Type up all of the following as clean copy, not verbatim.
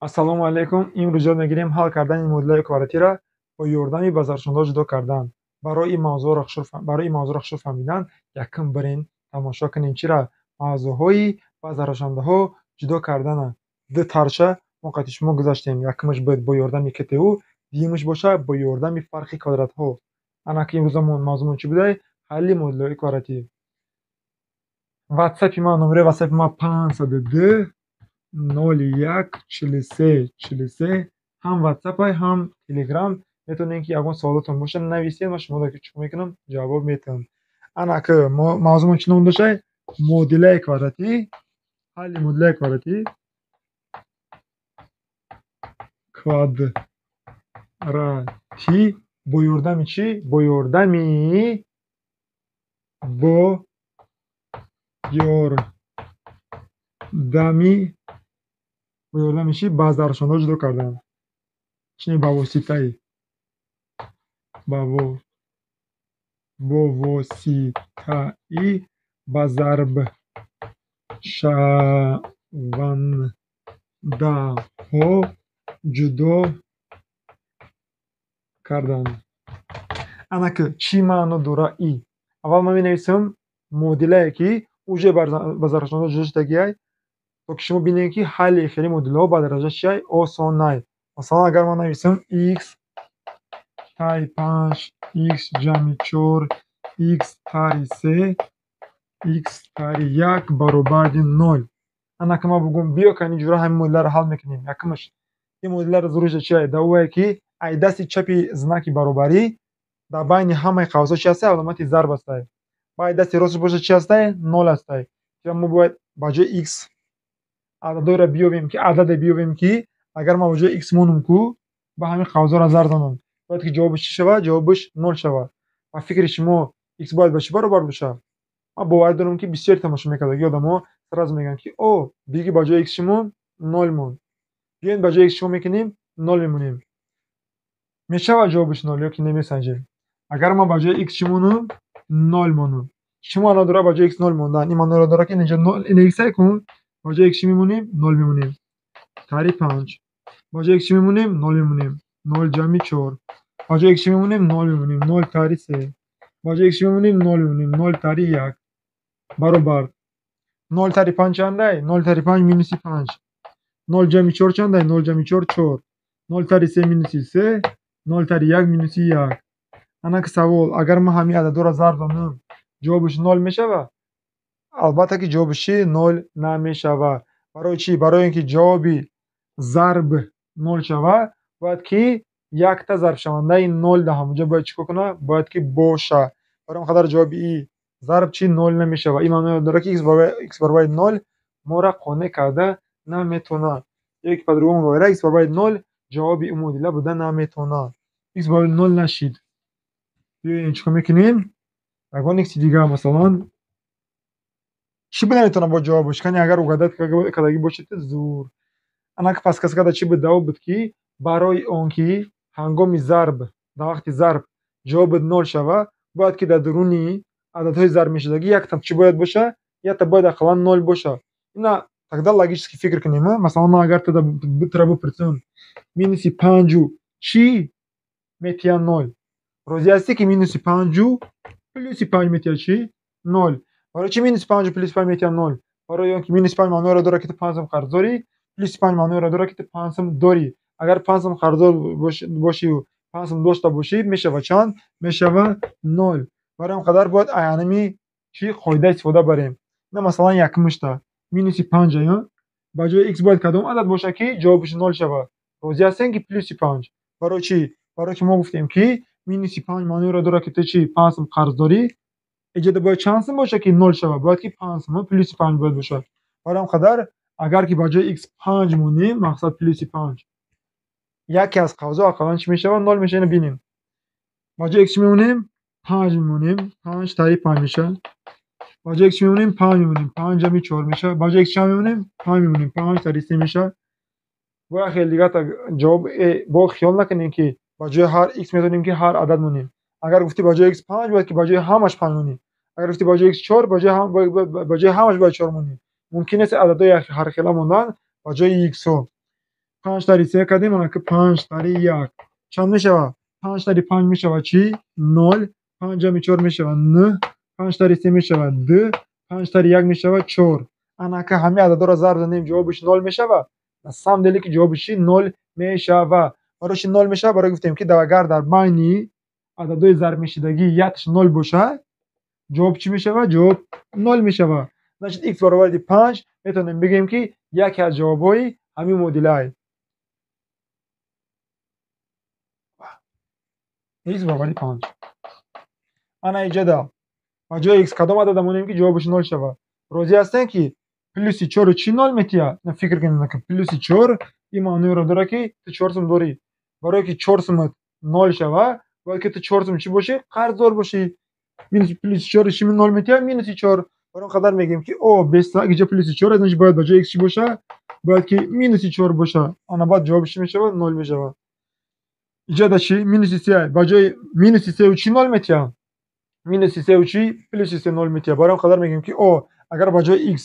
ассалому алайкум. Имрӯз ёд мегирем ҳал кардани модулаи квадратира бо ёрдами базаршондаҳо ҷудо кардан. Барои ин мавзӯъро хушрӯ фаҳмидан, якум барен тамошо кунем чира мавзӯъҳои базаршондаҳо ҷудо кардана. Ду тарша мо қадри шумо гузаштем. Якумаш бояд бо ёрдами КТУ, дуюмаш боша бо ёрдами фарқи квадратҳо. Анаки имрӯзамон мавзӯъмон чӣ будааи ҳалли модулаҳои квадратӣ. ватсапи ман, номераи ватсапи ман 502 01 43 43. ҳам ватсапай, ҳам телеграм. Метавонед ки ягон суолотон боша нависед, ман шуморо чӯқо мекунам, ҷавоб метавон. Анаки мавзӯъмон чӣ ном доштай? Модулаи квадратӣ, ҳалли модулаи квадратӣ бо ёрдами чӣ? Бо ёрдами чӣ? Базаршондаҳо ҷудо кардан. Чӣ ба воситаи базаршавандаҳо ҷудо кардан. Анаки чӣ маъно дора и? Аввал ман менависам модулае ки уже базаршондаҳо ҷудо шудагиай, то ки шумо бинед ки ҳалли ихири модулаҳо ба дараҷа чиай? Осонай. Масалан, агар ман нависам x таи 5, x ҷамъи 4, x тари 3, x тари 1 баробари 0. Анаки ман бигӯям биё ки ҳамин ҷура ҳамин модуларо ҳал мекунем. Якумаш ин модуларо заруриш чиай? Дар овае ки ай дасти чапи знаки баробарӣ дар байни ҳамаи қавсҳо чӣ ҳастай? Аломати зарб ҳастай. Ва ай дасти росташ боша чӣ ҳастай? 0 ҳастай. Мо бояд ба ҷои x ададе биёбем ки агар ман ба ҷои x монам ку ба ҳамин қавсҳоро зарб занам, бояд ки ҷавобиш чӣ шавад? Ҷавобиш 0 шавад. Ба фикри шумо x бояд ба чӣ баробар бошад? Ман боварӣ дорам ки бисёре тамошо мекардаги одамо сразу мегӯянд ки диги ба ҷои x чӣ монд? 0 монд. Биёед ба ҷои x чӣ мекунем? 0 мемонем. Мешавад ҷавобиш 0 ё ки намесанҷем? Агар ман ба ҷои x чӣ монам? 0 монам. Чӣ маъно дорад ба ҷои x 0 мондан? Ин маъноро дорад ки инҷо 0 инависае кун. Ба ҷои x чӣ мемонем? 0 мемонем. Тари 5. Ба ҷои x чӣ мемонем? 0 мемонем. 0 ҷамъи 4. Ба ҷои x чӣ мемонем? 0 мемонем. 0 тари 3. Ба ҷои x чӣ мемонем? 0 мемонем. 0 тари 1 баробар 0 тари 5 чандай? 0 тари 5 минуси 5. 0 ҷамъи 4 чандай? 0 ҷамъи 4 4. 0 тари 3 минуси 3. 0 тари 1 минуси 1. Анаки савол, агар ман ҳамин ададҳоро зарб занам, ҷавобиш 0 мешавад? Албатта ки ҷавобиш чӣ? 0 намешавад. Барои чӣ? Барои ин ки ҷавоби зарб 0 шавад, бояд ки якта зарбшавандаи 0 дар ҳамонҷо бояд чӣ кор кунад? Бояд ки боша. Барои ҳамин қадар ҷавоби и зарб чӣ? 0 намешавад. Ин маъноро дорад ки x баробари 0 моро қонеъ карда наметавонад. ё ки по-другому говоря, x баробари 0 ҷавоби ин модула буда наметавонад. x баробари 0 нашид. Биёем чӣ кор мекунем? Ягон x дигар, масалан чӣ буда метавонад бо ҷавоб бошад? Кани агар угадайт кардагӣ бошед зур. Анаки пас касгада чӣ буд? Ҷавоб буд ки барои он ки ҳангоми зарб, дар вақти зарб ҷавобот 0 шавад, бояд ки дар дуруни ададҳои зарбмешудагӣ якта чӣ бояд бошад? Якта бояд ақаллан 0 бошад. Ина тогда логически фикр кунем. Масалан, ман агар туро бипурсам минуси 5 чӣ метиҳад 0? Розӣ ҳастӣ ки минуси 5 плюси 5 метиҳад чӣ? 0. Барои чӣ минуси 5 плюси 5 метиҳад 0? Барои он ки минуси 5 маъноеро дорад ки ту 5 сом қарз дорӣ, плюси 5 маъноеро дорад ки ту 5 сом дорӣ. Агар 5 сом қарздор бошиву 5 сом дошта бошӣ, мешавад чанд? Мешавад 0. Барои ҳамин қадар бояд ҳамин чӣ қоида истифода барем. Ина масалан якумашта минуси 5 ба ҷои x бояд кадом адад бошад ки ҷавобиш 0 шавад? Розӣ ҳастем ки плюси 5. Барои чӣ? Барои ки мо гуфтем ки минуси 5 маъноеро дорад ки ту чӣ? 5 сом қарз дорӣ. Инҷода бояд чанд сом бошад ки 0 шавад? Бояд ки 5 сом плюси 5 бояд бошад. Барои ҳамин қадар агар ки ба ҷои x 5 монем, мақсад плюси 5, яке аз қавсҳо ақаллан чӣ мешавад? 0 мешавад. Ина бинем. Ба ҷои x чӣ мемонем? 5 мемонем. 5 тари 5 мешавад. Ба ҷои x чӣ мемонем? 5 мемонем. 5 ҷамъи 4 мешавад. Ба ҷои x чанд мемонем? 5 мемонем. 5 тари 3 мешавад. Бо як хел дигар ҷавоб бо хиёл накунем ки ба ҷои ҳар x метавонем ки ҳар адад монем. Агар гуфтӣ ба ҷои x 5, бояд ки ба ҷои ҳамаш 5 монем. Агар гуфтӣ ба ҷои x 4, ба ҷои ҳамаш бояд 4 монем. Мумкин нест ададҳои ҳархела мондан ба ҷои x-ҳо. 5 تا 3 کردیم انا که 5 تا 1 چند میشه 5 تا 5 میشه چی 0 5 جمع 4 میشه 9 5 تا 3 میشه 2 5 تا 1 میشه 4 انا که همه عددا را ضرب زدیم جوابش 0 میشه سم دلی که جوابش 0 میشه براش 0 میشه برای گفتیم که اگر در بین عددهای ضرب میشدگی یکش 0 باشه جواب چی میشه جواب 0 میشه значит x برابر 5 میتونیم بگیم که یکی از جوابای همین مدل x برابر 5 انا ایجادا با جای x کدام عدد مونیم که جوابش 0 شود راضی هستین که پلس 4 چی 0 میتیه نه فکر کنید که پلس 4 این معنی رو داره که تو 4 سوم داری برای که 4 سوم 0 شود باید که تو 4 سوم چی باشه قرضدار باشه مینус پلس 4 چی 0 میتیه مینوس 4 برای قدر میگیم که او 20 اگه پلس 4 ازش باید با جای x چی باشه باید که مینوس 4 باشه انا بعد جوابش میشه 0 میشه ایجاد چی مینوس 3 با جای مینوس 3 چی 0 میتیه مینوس 3 چی پلس 3 0 میتیه برای قدر میگیم که او اگر با جای x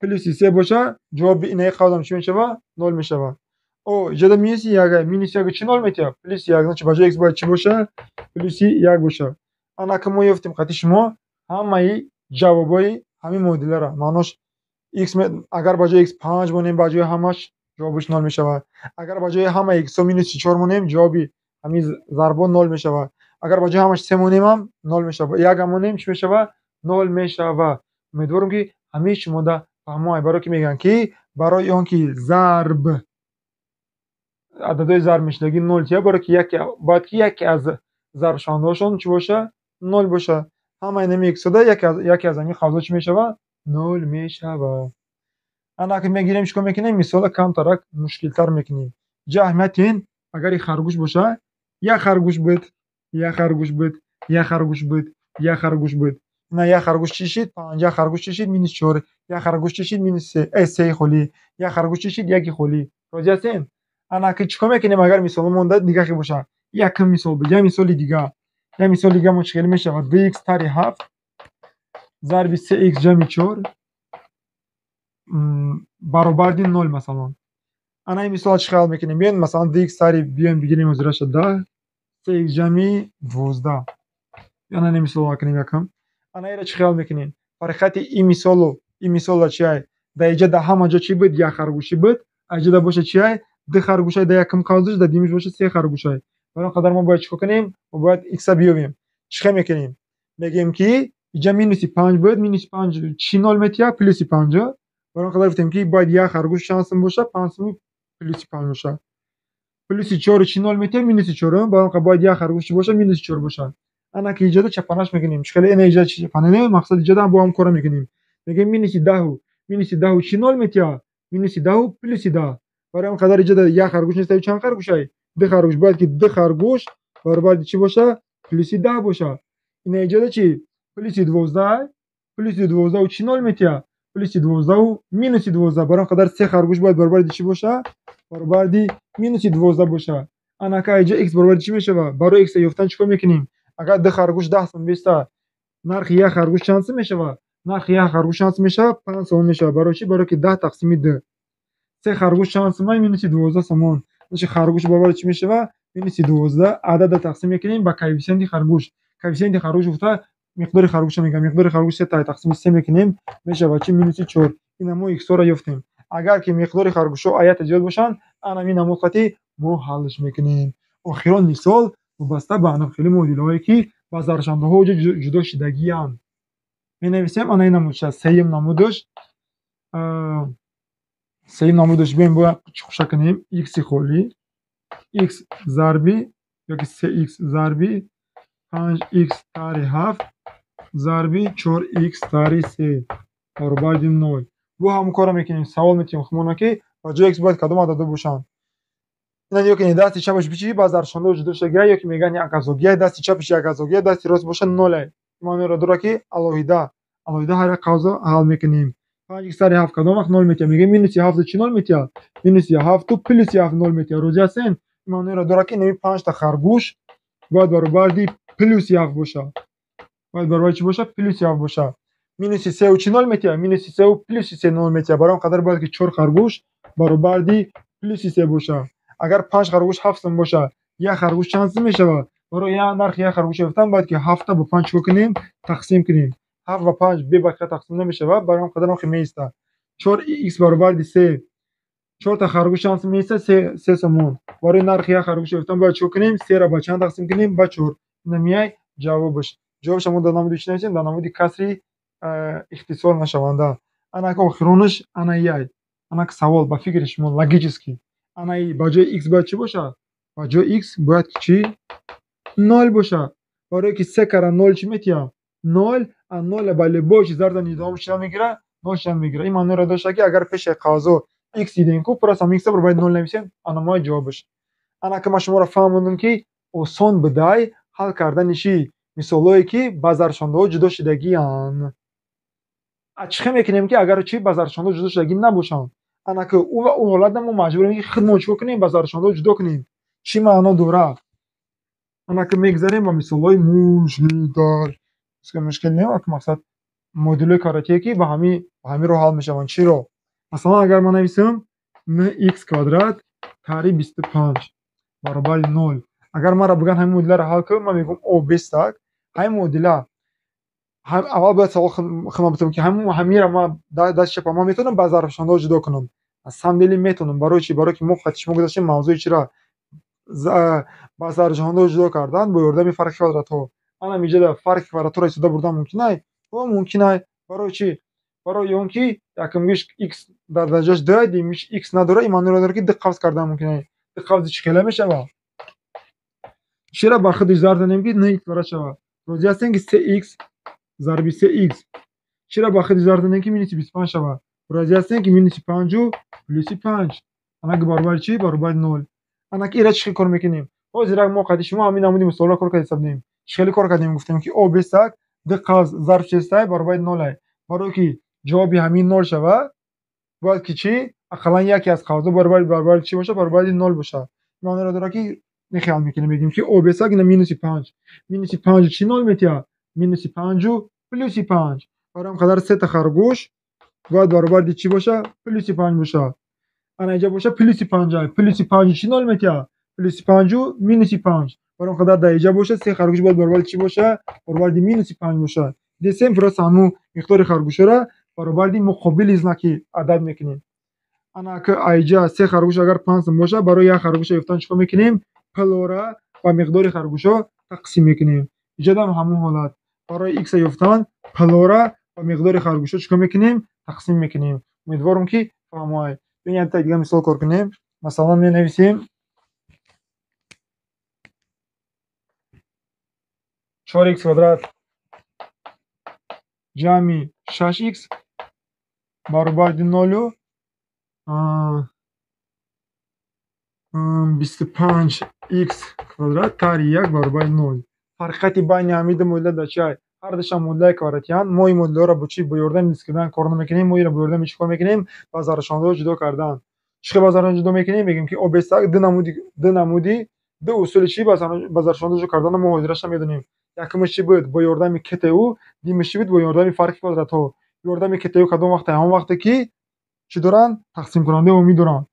پلس 3 باشه جواب اینه قدم چی میشه 0 میشه او ایجاد مینوس 1 چی 0 میتیه پلس 1 значит با جای x باید چی باشه پلس 1 باشه انا که ما یافتیم قطعی شما همه جوابای همین مدل را معناش x اگر با جای x 5 مونیم با جای همش جوابش 0 میشه اگر با جای همه x مینوس 4 مونیم جوابی همین ضرب 0 میشه اگر با جای همش 3 مونیم هم 0 میشه یک مونیم چی میشه 0 میشه امیدوارم که همه شما دا فهمای برای که میگن که برای اون که ضرب عددهای ضرب میشدگی 0 تیه برای که یکی از ضرب شاندهاشون چی باشه 0 باشه همه اینمی x دا یکی از همین خواصا چی میشه 0 میشه انا که میگیریم چیکار میکنیم مثال کم ترک مشکل تر میکنیم جهمتین اگر خرگوش باشه یک خرگوش بود یک خرگوش بود یک خرگوش بود یک خرگوش بود نه یک خرگوش چی شد 5 خرگوش چی شد مینوس 4 یک خرگوش چی شد مینوس 3 خالی یک خرگوش چی شد یک خالی راضی هستین انا که چیکار میکنیم اگر مثال مونده دیگه که باشه یک مثال بگم مثال دیگه مشکل میشه 2x تاری 7 ضرب 3x جمع 4 برابر 0 مثلا انا این مثال چی خیال میکنیم بیاین مثلا x تاری بیاین بگیریم ازش 10 3x جمع 12 انا این مثال کنیم یکم انا اینا چی خیال میکنین فرقت این مثال چیه در اینجا ده همه جا چی بود یک خرگوشی بود اینجا باشه چیه ده خرگوشای ده یکم کاندش ده دیمش باشه 3 خرگوشای برای قدر ما باید چیکار کنیم ما باید x بیایم چی میکنیم میگیم که اینجا مینوس 5 بود مینوس 5 چی 0 میتیه پلس 5 برای قدر گفتیم که باید یک خرگوش شانس باشه 5 پلس 5 باشه پلس 4 چی 0 میتیه مینوس 4 برای قدر باید یک خرگوش باشه مینوس 4 باشه انا که ایجاد چپانش میکنیم خیلی این ایجاد چپانه نه مقصد ایجاد هم با هم کار میکنیم میگیم مینوس 10 چی 0 میتیه مینوس 10 پلس 10 برای اون قدر ایجاد یک خرگوش نیست چند خرگوشه ده خرگوش باید که ده خرگوش برابر چی باشه پلس 10 باشه این ایجاد چی پلس 12 چی 0 میتیه پلس 12 و مینوس 12 برای قدر 3 خرگوش باید برابر چی باشه برابر مینوس 12 باشه انا که اینجا x برابر چی میشه برای x یافتن چیکار میکنیم اگر ده خرگوش 10 سوم بیسته نرخ یک خرگوش چند میشه نرخ یک خرگوش چند میشه 5 سوم میشه برای چی برای که 10 تقسیم 2 3 خرگوش چند سوم مینوس 12 سوم میشه خرگوش برابر چی میشه مینوس 12 عدد تقسیم میکنیم با کوفیشنت خرگوش گفته مقدار خرگوش میگم مقدار خرگوش 3 تا تقسیم 3 میکنیم میشه چی مینوس 4 این ما x رو یافتیم اگر که مقدار خرگوش و عدد زیاد باشن انا این نموقتی ما حلش میکنیم اخیرا مثال وابسته به انواع خیلی مدل‌هایی که با ضربشنده‌ها جدا شدگی اند می‌نویسیم انا این نمودش سیم نمودش بیایم با چخشه کنیم x خالی x ضربی یا که 3x ضربی 5x تاری 7 ضربی 4x تاری 3 برابر 0 و هم کارا میکنیم سوال میتونیم خمونه که با جای x باید کدام عدد باشن اینا دیگه که دست چپش بچی بازار شنده وجود داشته یا که میگن یک ازوگیه دست چپش یک ازوگیه دست راست باشه 0 معنی را داره که الوهیده هر قضا حل میکنیم 5 x 7 کدام وقت 0 میتیه میگه مینوس 7 چی 0 میتیه مینوس 7 تو پلس 7 0 میتیه روزی هستین معنی را داره که نمی 5 تا خرگوش باید برابر دی پلس 7 باشه باید برابر چی باشه پلس 7 باشه مینوس 3 چی 0 میتیه مینوس 3 و پلس 3 0 میتیه برام قدر باید که 4 خرگوش برابر دی плюси 3 боша. Агар 5 خرگوش 7 сом боша, як خرگوش чанд сом мешавад? барои нархи як خرگوش гирифтан бояд ки 7 ба 5 чикор кунем, тақсим кунем. 7 ба 5 бебақия тақсим намешавад, барои ҳам қадар охир меиста. 4х баробари 3, 4 та خرگوش чанд сом меиста? 3 сомон. барои нархи як خرگوش гирифтан бояд чикор кунем? 3 ра ба чанд тақсим кунем? Ба 4. ина меяй ҷавобаш. ҷавобаш ҳамон дар намуди чӣ нависем? Дар намуди касри ихтисол нашаванда. Анаки охиронаш анаияй. Анаки савол ба фикри шумо логически. Анаи ба ҷои x бояд чӣ бошад? Ба ҷои x бояд ки чӣ? 0 бошад. барое ки 3 кара 0 чӣ метиҳад? 0. а 0 ба любой чиз зарзани давом чида мегирад? 0 чида мегирад. Ин маъноро дошта ки агар пеши қавзо x дидем ку просто x баробари 0 нависем, ана мои ҷавобаш. Анаки ман шуморо фаҳмондам ки осон бидай ҳал кардани чӣ? мисолое ки ба заршондаҳо ҷудо шудагиянд. чӣ хел мекунем ки агар чӣ ба заршондаҳо ҷудо шудагӣ набошанд? анаки ӯ ҳолатда мо маҷбурем ки худмон чикор кунем? Ба заршондаҳо ҷудо кунем. чӣ маъно дорад? анаки мегзарем ба мисолҳои мушкилтар. мушкил не ки мақсад модулҳои квадратие ки ба ҳамин роҳ ҳал мешаванд. чиро? масалан агар ман нависам mx квадрат таъриби 25 баробари 0. агар маро бигӯянд ҳамин модуларо ҳал кун, ман мегӯям о бестак ҳамин модула аввал бояд савол худам битавонам ки ҳаминро ман дасти чапам ман метавонам ба зарфшондаҳо ҷудо кунам. аз самдели метавонам. барои чӣ? барои ки мо хати шумо гузоштем мавзӯи чира? ба зарфшондаҳо ҷудо кардан бо ёрдами фарқи квадратҳо. ана миҷода фарқи квадратҳоро истода бурдан мумкинай? мумкинай. барои чӣ? барои он ки якум гӯш x дар дараҷааш 2, дигимгӯш x надорад, ин маъноро дорад ки ду қавс кардан мумкинай. ду қавзи чӣ хела мешавад? чиро бар худаш зарф занем ки 9x квадрат шавад? розӣ ҳастем ки 3x зарби 3x. чиро ба худаш зарф занем ки минуси 25 шавад? розӣ ҳастем ки минуси 5 плюси 5. анаки баробари чӣ? баробари 0. анаки ира чӣ хел кор мекунем? ҳозира мо қади шумо ҳамин намуди мисолро кор кардем ҳисоб дем. чӣ хеле кор кардем? гуфтем ки о бестак ду қавс зарф честай баробари 0. барое ки ҷавоби ҳамин 0 шавад, бояд ки чӣ? ақаллан яке аз қавсҳо баробари чӣ бошад? баробари 0 бошад. маъноро дорад ки нехиёл мекунем бигем ки о бестак ина минуси 5. минуси 5 чӣ 0 метиҳад? минуси 5 плюси 5. барои ҳам қадар 3 та харгӯш бояд баробари чӣ бошад? плюси 5 бошад. ана инҷа бошад плюси 5. плюси 5 чӣ 0 метиҳад? плюси 5 минуси 5. барои ҳам қадар дар инҷа бошад 3 харгӯш бояд баробари чӣ бошад? баробари минуси 5 бошад. десем просто ҳамун миқдори харгӯшҳоро баробари муқобили знаки адад мекунем. анаки айҷа 3 харгӯш агар 5 сом бошад, барои як харгӯша ёфтан чикор мекунем? плора ба миқдори харгӯшҳо тақсим мекунем. иҷодам ҳамун ҳолат. барои x ёфтан плора ба миқдори харгӯшҳо чикор мекунем? тақсим мекунем. умедворам ки фаҳмоед. бинед як дига мисол кор кунем. масалан менависем 4x квадрат ҷамъи 6x баробари 0 25x квадрат таъри 1 баробари 0. фарқияти байни ҳамин ду модула дар чӣ? ҳар душан модулаи квадратиянд. мо ин модуларо бо чӣ? бо ёрдами дисткардан кор намекунем. мо инро бо ёрдами чӣ кор мекунем? ба зарфшондаҳо ҷудо кардан. чӣ хел ба зарфшондаҳо ҷудо мекунем? мегӯем ки о бестак ду усули чӣ? ба зарфшондаҳо ҷудо карданро мо ҳозираша медонем. якумаш чӣ буд? бо ёрдами кту. дуюмаш чӣ буд? бо ёрдами фарқи квадратҳо. ёрдами кту кадом вақте? ҳамон вақте ки чӣ доранд? тақсимкунандаи умумӣ доранд.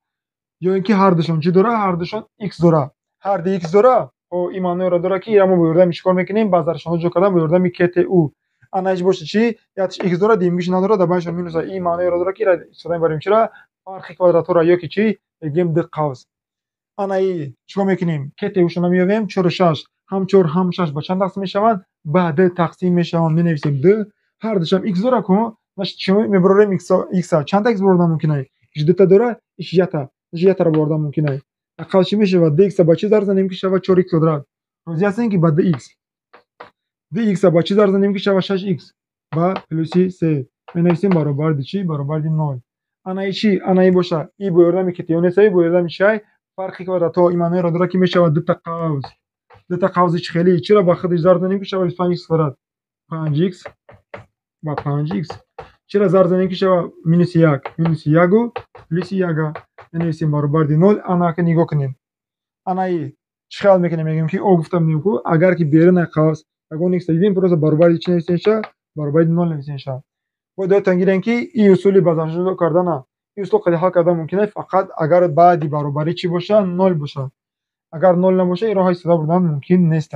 ё ин ки ҳар душон чӣ дорад? ҳар душон x дорад. ҳар ду x дорад. ин маъноро дорад ки ира мо бо ёрдами чӣ кор мекунем? ба зарфшондаҳо ҷудо кардан бо ёрдами кту. ана ич боша чӣ? якш x дорад, дуюмгиш надорад, дар байнашон минус. ин маъноро дорад ки ира истифода мебарем чира? фарқи квадратҳоро ё ки чӣ? мегӯем ду қавс. ана и чӣ кор мекунем? ктушро меёвем. 4 6 ҳам 4 ҳам 6 ба чанд тақсим мешаванд? ба 2 тақсим мешаванд. менависем 2. ҳар душам x дорад ку? значит чӣ мебарорем? x-а чанд та x бародан мумкинай? иш 2 та дорад, иш 1 та. ятаро бародан мумкинай. ақал чӣ мешавад? 2x ба чӣ зарф занем ки шавад 4x квадрат? розӣ ҳастем ки ба 2x. 2x ба чӣ зарф занем ки шавад 6x? ба плюси 3. менависем баробари чӣ? баробари 0. ана и чӣ? ана и боша. и бо ёрдами кту несави бо ёрдами чӣ? фарқи квадратҳо. ин маъноро дорад ки мешавад 2 та қавс. 2 та қавзи чӣ хелӣ? чиро ба худаш зарф занем ки шавад 25x квадрат? 5x ба 5x. чиро зарф занем ки шавад минуси 1? минуси 1 плюси 1. менависем баробари 0. анаки нигоҳ кунем. ана и чӣ хел мекунем? мегӯем ки о гуфтам ку агар ки берунаи қавс ягон x дидем, просто баробари чӣ нависем шавад? баробари 0 нависем шавад. бояд доятон гирем ки ин усули ба зарфшондаҳо ҷудо кардана این اصول خیلی حل کردن ممکنه، فقط اگر بعدی برابری چی باشه؟ 0 باشه. اگر 0 نباشه این راه استفاده بردن ممکن نیست.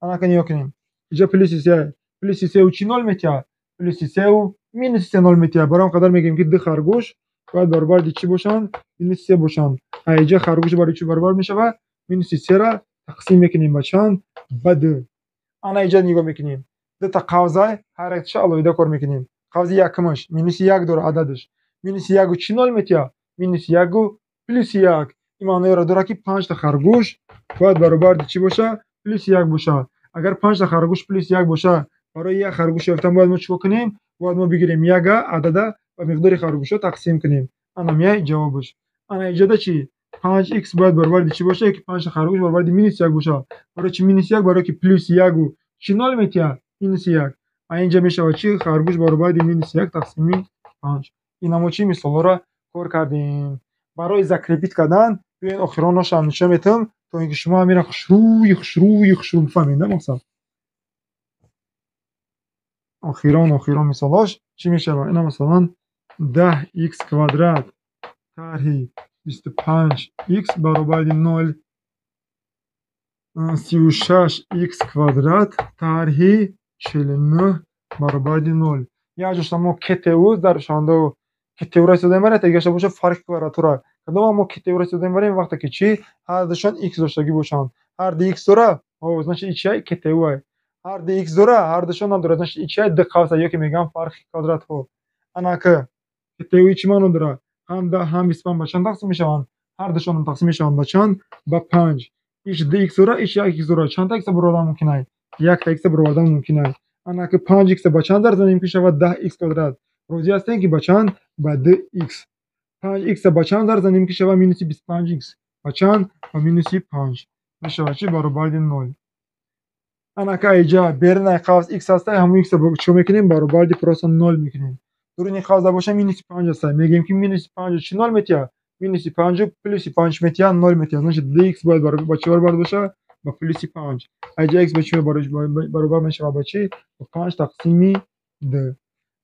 انا کنیم کنیم اینجا پلیس 3 و چی 0 میتیه؟ پلیس 3 و مینوس 3 0 میتیه. برام قدر میگیم که دو خرگوش باید برابر دی چی باشن؟ مینوس 3 باشن. اینجا خرگوش برای چی برابر میشه؟ و مینوس 3 را تقسیم میکنیم به چند؟ به 2. انا اینجا نگاه میکنیم دو تا قوزه هر یکش علاوه کار میکنیم. قوزه یکمش مینوس 1 داره عددش. مینوس 1 و چی 0 میتیه؟ مینوس 1 و پلیس 1. این معنی را داره که 5 تا خرگوش باید برابر دی چی باشه؟ پلیس 1 باشه. اگر 5 تا خرگوش پلیس 1 باشه، برای یک خرگوش یافتن باید ما چیکار کنیم؟ باید ما بگیریم یک عدد و مقدار خرگوشا تقسیم کنیم. انا میای جوابش. انا اینجا چی 5x باید برابر دی چی باشه؟ که 5 تا خرگوش برابر دی مینوس 1 باشه. برای چی مینوس 1؟ برای که پلیس 1 و چی 0 میتیه؟ مینوس 1. اینجا میشه چی خرگوش برابر دی مینوس 1 تقسیم 5. اینا ما چی مثالا را کار کردیم. برای ذکر کردن بیاین آخرانش هم نشون میدم تا اینکه شما همین خشروی بفهمید. مثلا آخران مثالاش چی میشه؟ اینا مثلا 10x کوادرات طرح 25x برابر 0 36x کوادرات طرح 49 برابر 0. یا جوشتا ما کتئوز در شانده کتئو را استفاده می‌بریم تا دیگه باشه فرق کوادراتورا. کدام ما کتئو را استفاده می‌بریم وقتی که چی هر دوشان x داشتگی باشند. هر دو x داره او значит چی کتئو. هر دو x داره هر دوشان هم داره значит چی دو قوس یا که میگم فرق کوادرات ها. انا که کتئو چی مانو داره؟ هم 10 هم 25 به چند تقسیم میشوند؟ هر دوشان تقسیم میشوند به چند؟ به 5. ایش دو x داره ایش یک x داره. چند تا x برابر ممکنه؟ یک تا x برابر ممکنه. انا که 5x به چند درصد نمیشه شود 10x کوادرات. روزی هستن که به چند؟ به 2x. 5x به چند درصد نمیشه شود مینوس 25x. به چند؟ به مینوس 5 میشه چی برابر 0. انا که اینجا برن قوس x هست همون x رو چه میکنیم؟ برابر پلاس 0 میکنیم. درون قوس باشه مینوس 5 هست. میگیم که مینوس 5 چی 0 میتیه؟ مینوس 5 پلاس 5 میتیه 0 میتیه. значит 2x باید برابر با چی برابر باشه؟ با پلاس 5. اینجا x به چی برابر میشه؟ با چی؟ با 5 تقسیم 2.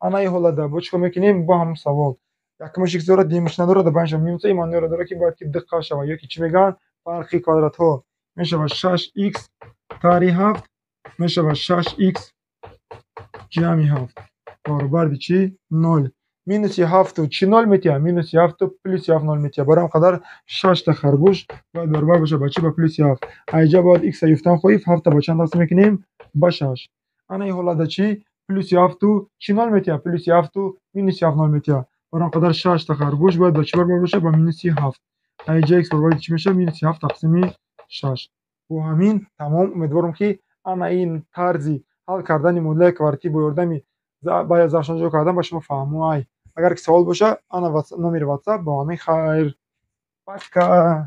انا این حالت با چیکار میکنیم؟ با هم سوال یکمش x داره دیمش نداره ده بنش میمونه این معنی رو داره که باید که دقت شوه یا که چی میگن فرقی کوادرات ها میشه با 6x طرح 7 میشه با 6x جمع 7 برابر به چی 0. مینوس 7 و چی 0 میتیه؟ مینوس 7 و پلیس 7 0 میتیه. برام قدر 6 تا خرگوش باید برابر باشه با چی؟ با پلیس 7. اینجا باید x یفتن خواهیم 7 با چند تقسیم میکنیم؟ با 6. انا این حالت چی پلیس 7 و چی 0 میتیه؟ پلیس 7 و مینوس 7 0 میتیه. برام قدر 6 تا خرگوش باید با چی برابر باشه؟ با مینوس 7. اینجا x برابر چی میشه؟ مینوس 7 تقسیم 6. و همین تمام. امیدوارم که انا این طرزی حل کردن مدل کوارتی با یاردمی باید زرشانجو کردن با شما فهموهای. اگر که سوال باشه انا نمیر واتساپ با همین خیر. پاکا.